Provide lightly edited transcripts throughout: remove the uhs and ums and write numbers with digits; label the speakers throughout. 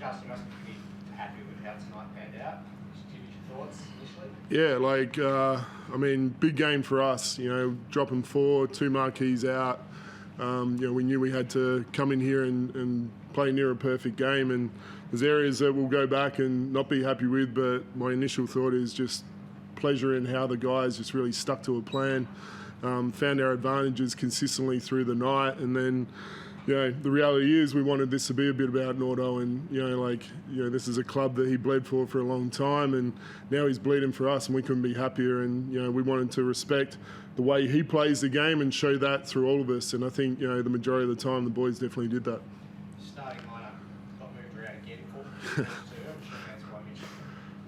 Speaker 1: Justin, you must be pretty happy with how tonight panned out. Just give us your thoughts initially.
Speaker 2: Yeah, I mean, big game for us. Dropping 4, 2 marquees out. We knew we had to come in here and play near a perfect game, and there's areas that we'll go back and not be happy with, but my initial thought is just pleasure in how the guys just really stuck to a plan, found our advantages consistently through the night, and then the reality is we wanted this to be a bit about Nordo, and this is a club that he bled for a long time, and now he's bleeding for us, and we couldn't be happier. And we wanted to respect the way he plays the game and show that through all of us. And I think the majority of the time the boys definitely did that.
Speaker 1: Starting lineup got moved around again. I'm sure that's why Mitch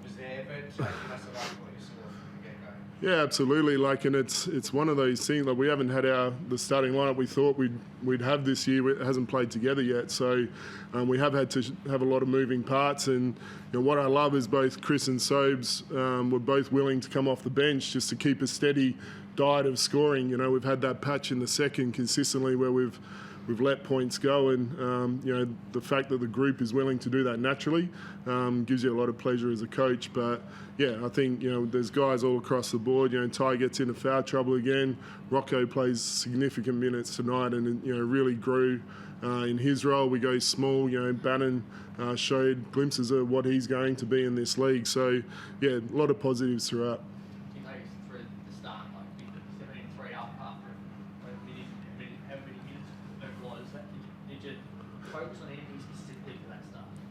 Speaker 1: was there, but you must have liked what you saw from the get-go.
Speaker 2: Yeah, absolutely. And it's one of those things. We haven't had the starting lineup we thought we'd have this year. It hasn't played together yet, so we have had to have a lot of moving parts. And what I love is both Chris and Sobes were both willing to come off the bench just to keep a steady diet of scoring. We've had that patch in the second consistently where we've let points go, and the fact that the group is willing to do that naturally gives you a lot of pleasure as a coach. But yeah, I think there's guys all across the board. Ty gets into foul trouble again. Rocco plays significant minutes tonight, and really grew in his role. We go small. Bannon showed glimpses of what he's going to be in this league. So yeah, a lot of positives throughout.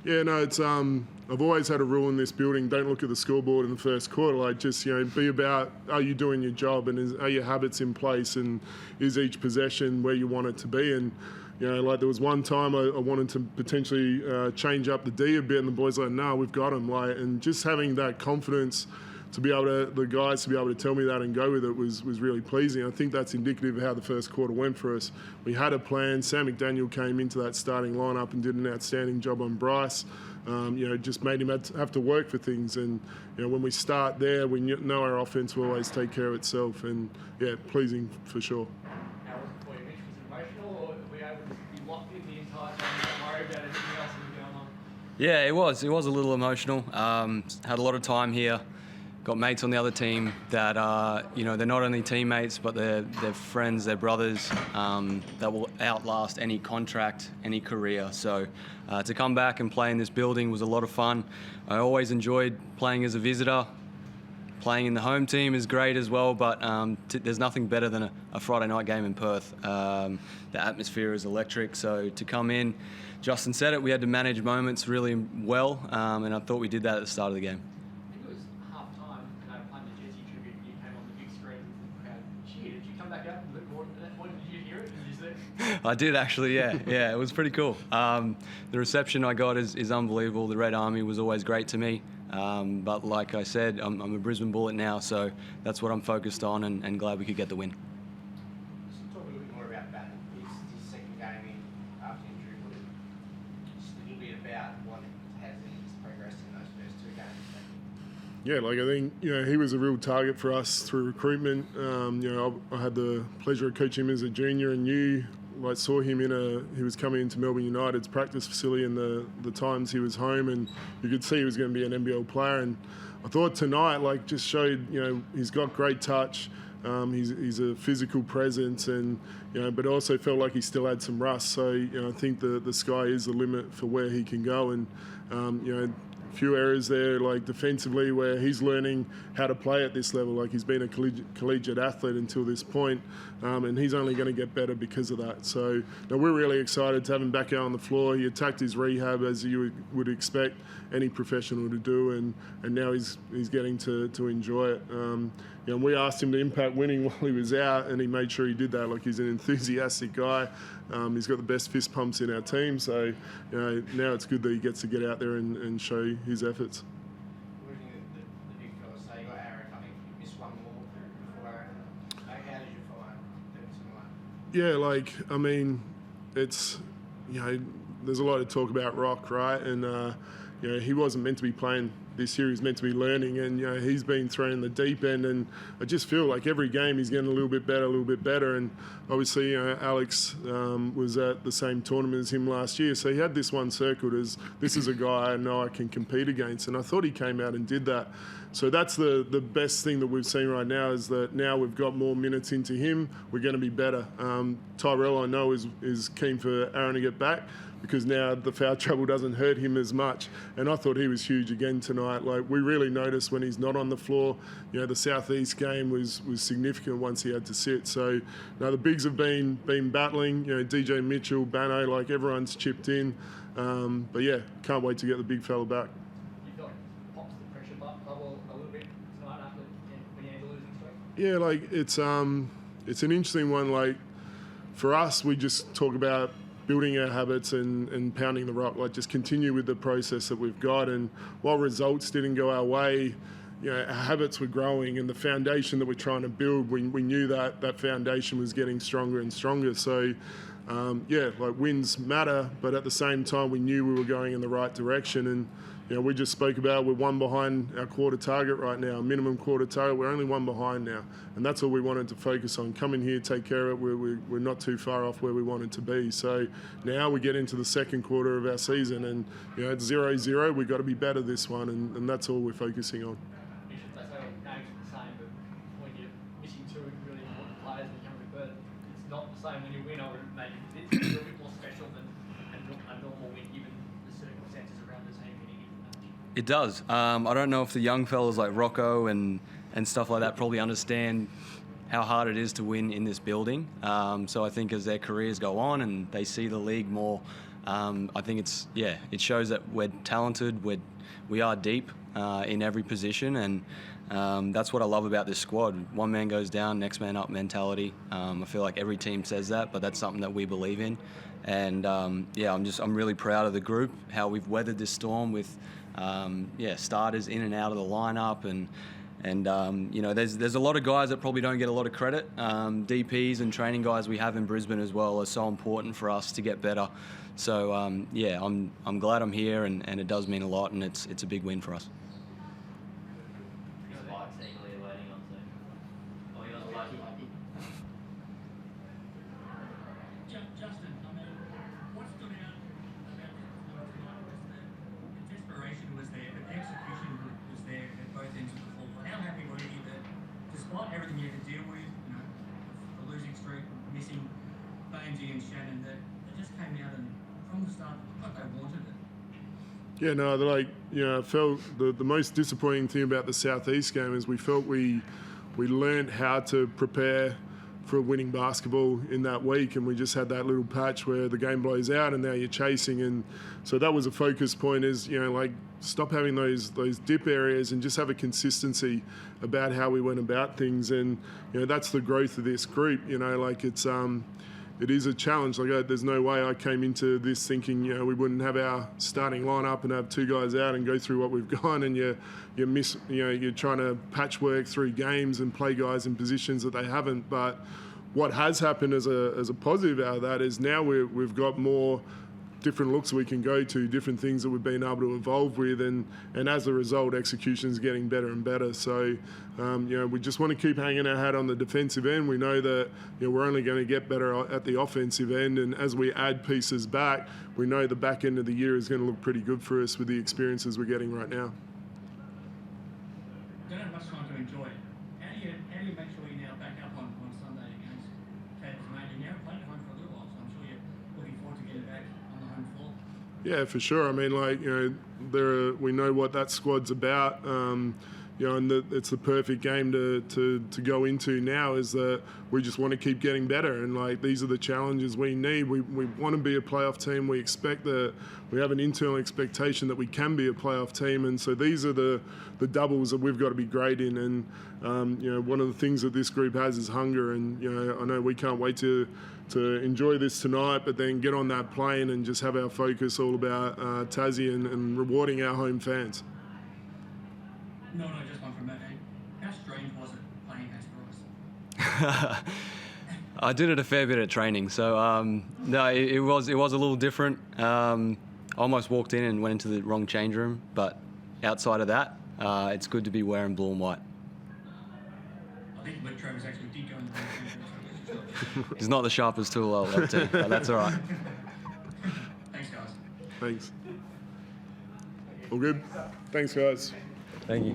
Speaker 2: Yeah, no, it's I've always had a rule in this building: don't look at the scoreboard in the first quarter. Just be about, are you doing your job, and are your habits in place, and is each possession where you want it to be? And there was one time I wanted to potentially change up the D a bit, and the boys were like, no, we've got them. And just having that confidence to be able to, the guys to be able to tell me that and go with it was really pleasing. I think that's indicative of how the first quarter went for us. We had a plan. Sam McDaniel came into that starting lineup and did an outstanding job on Bryce. Just made him have to work for things. And when we start there, we know our offense will always take care of itself. And yeah, pleasing for sure.
Speaker 1: How was it for you, Mitch? Was it emotional, or were you able to be locked in the entire time and not worry about anything else that was going on?
Speaker 3: Yeah, it was. It was a little emotional. Had a lot of time here. Got mates on the other team that they're not only teammates, but they're friends, they're brothers that will outlast any contract, any career. So to come back and play in this building was a lot of fun. I always enjoyed playing as a visitor. Playing in the home team is great as well, but there's nothing better than a Friday night game in Perth. The atmosphere is electric, so to come in, Justin said it, we had to manage moments really well, and I thought we did that at the start of the game. I did actually, yeah. Yeah, it was pretty cool. The reception I got is unbelievable. The Red Army was always great to me. But like I said, I'm a Brisbane Bullet now, so that's what I'm focused on, and glad we could get the win.
Speaker 1: Just talk a little bit more about that. His second game in after injury. Just a little bit about what has progressed in those first 2 games.
Speaker 2: Yeah, I think he was a real target for us through recruitment. I had the pleasure of coaching him as a junior, and saw him he was coming into Melbourne United's practice facility in the times he was home, and you could see he was going to be an NBL player. And I thought tonight, just showed, he's got great touch. He's a physical presence, and but also felt like he still had some rust. So I think the sky is the limit for where he can go, and few areas there, defensively, where he's learning how to play at this level. He's been a collegiate athlete until this point, and he's only going to get better because of that. So we're really excited to have him back out on the floor. He attacked his rehab as you would expect any professional to do, and now he's getting to enjoy it. We asked him to impact winning while he was out, and he made sure he did that. He's an enthusiastic guy. He's got the best fist pumps in our team, so now it's good that he gets to get out there and show his efforts.
Speaker 1: What do you think the big fellas say? You got Aaron coming, you missed one more before Aaron. How did you find tonight?
Speaker 2: Yeah, it's there's a lot of talk about Rock, right? And he wasn't meant to be playing this year he's meant to be learning, and he's been thrown in the deep end, and I just feel like every game he's getting a little bit better. And obviously Alex was at the same tournament as him last year, so he had this one circled as this is a guy I know I can compete against, and I thought he came out and did that. So that's the best thing that we've seen right now, is that now we've got more minutes into him, we're going to be better. Tyrell, I know, is keen for Aaron to get back, because now the foul trouble doesn't hurt him as much. And I thought he was huge again tonight. Like, we really noticed when he's not on the floor. The Southeast game was significant once he had to sit. So the bigs have been battling. DJ Mitchell, Bano, like everyone's chipped in. But yeah, can't wait to get the big fella back.
Speaker 4: Pops the pressure bubble a little bit tonight after when you had the losing streak?
Speaker 2: Yeah, like it's an interesting one. Like, for us, we just talk about building our habits and pounding the rock, like just continue with the process that we've got. And while results didn't go our way, our habits were growing, and the foundation that we're trying to build, we knew that foundation was getting stronger and stronger. So like, wins matter, but at the same time we knew we were going in the right direction. And we just spoke about, we're one behind our quarter target right now, minimum quarter target. We're only one behind now, and that's all we wanted to focus on. Come in here, take care of it. We're not too far off where we wanted to be. So now we get into the second quarter of our season, and it's 0-0. We've got to be better this one, and that's all we're focusing on.
Speaker 4: They say names are the same, but when you're missing two really important players and coming to Perth, it's not the same when you win. I would imagine it's a little bit more special than a normal win, given the circumstances around the team getting into the match.
Speaker 3: It does. I don't know if the young fellas like Rocco and stuff like that probably understand how hard it is to win in this building. So I think as their careers go on and they see the league more, I think it shows that we're talented, we are deep in every position, and that's what I love about this squad. One man goes down, next man up mentality. I feel like every team says that, but that's something that we believe in. And I'm really proud of the group, how we've weathered this storm with starters in and out of the lineup, and there's a lot of guys that probably don't get a lot of credit. DPs and training guys we have in Brisbane as well are so important for us to get better. So I'm glad I'm here, and it does mean a lot, and it's a big win for us.
Speaker 4: Justin, what stood out about tonight was the desperation was there, but the execution was there at both ends of the floor. How happy were you that, despite everything you had to deal with, the losing streak, missing Bainesy and Shannon, that they just came out and from the start looked like they wanted it?
Speaker 2: Yeah, no, I felt the most disappointing thing about the Southeast game is we felt we learned how to prepare for winning basketball in that week, and we just had that little patch where the game blows out and now you're chasing. And so that was a focus point, is stop having those dip areas and just have a consistency about how we went about things. And that's the growth of this group. It is a challenge. There's no way I came into this thinking we wouldn't have our starting lineup and have two guys out and go through what we've gone, and you're trying to patchwork through games and play guys in positions that they haven't. But what has happened as a positive out of that is now we've got more different looks we can go to, different things that we've been able to evolve with, and as a result, execution is getting better and better. So, we just want to keep hanging our hat on the defensive end. We know that we're only going to get better at the offensive end, and as we add pieces back, we know the back end of the year is going to look pretty good for us with the experiences we're getting right now.
Speaker 4: You don't have much time to enjoy it. How do you make sure you're now back up on Sunday against Tasmania? You haven't played at home for a little while, so I'm sure you're looking forward to getting back on the home floor.
Speaker 2: Yeah, for sure. I mean, we know what that squad's about, and it's the perfect game to go into now. Is that we just want to keep getting better, and these are the challenges we need. We want to be a playoff team. We expect that we have an internal expectation that we can be a playoff team, and so these are the doubles that we've got to be great in. And one of the things that this group has is hunger, and I know we can't wait to enjoy this tonight, but then get on that plane and just have our focus all about Tassie and rewarding our home fans.
Speaker 4: No, just one from that. How strange was it playing Hesperus?
Speaker 3: I did it a fair bit at training, so no, it was a little different. I almost walked in and went into the wrong change room, but outside of that, it's good to be wearing blue and white.
Speaker 4: I think Travis actually did go in the blue.
Speaker 3: He's not the sharpest tool I'll love to, but that's all right.
Speaker 4: Thanks, guys.
Speaker 2: Thanks. All good? Thanks, guys.
Speaker 3: Thank you.